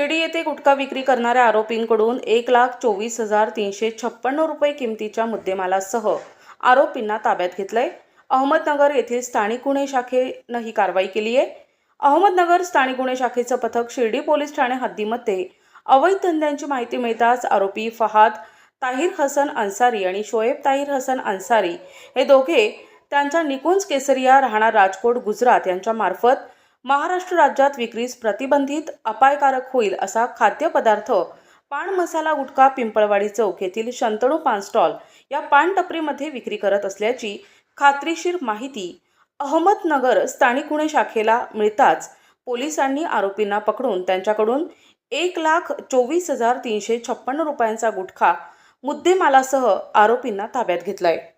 शिर्डी येथे गुटखा विक्री करणाऱ्या आरोपींकडून 1,24,356 रुपये किमतीच्या मुद्देमालासह आरोपींना ताब्यात घेतलंय। अहमदनगर येथील स्थानिक गुन्हे शाखेनं ही कारवाई केली आहे। अहमदनगर स्थानिक गुन्हे शाखेचं पथक शिर्डी पोलीस ठाणे हद्दीमध्ये अवैध धंद्यांची माहिती मिळताच आरोपी फहाद ताहिर हसन अन्सारी आणि शोएब ताहिर हसन अन्सारी हे दोघे त्यांच्या निकुंज केसरिया राहणार राजकोट गुजरात यांच्या मार्फत महाराष्ट्र राज्यात विक्रीस प्रतिबंधित अपायकारक होईल असा खाद्यपदार्थ पान मसाला गुटखा पिंपळवाडी चौक येथील शंतनू पान स्टॉल या पान टपरीमध्ये विक्री करत असल्याची खात्रीशीर माहिती अहमदनगर स्थानिक गुन्हे शाखेला मिळताच पोलिसांनी आरोपींना पकडून त्यांच्याकडून 1,24,356 रुपयांचा गुटखा मुद्देमालासह आरोपींना ताब्यात घेतलाय।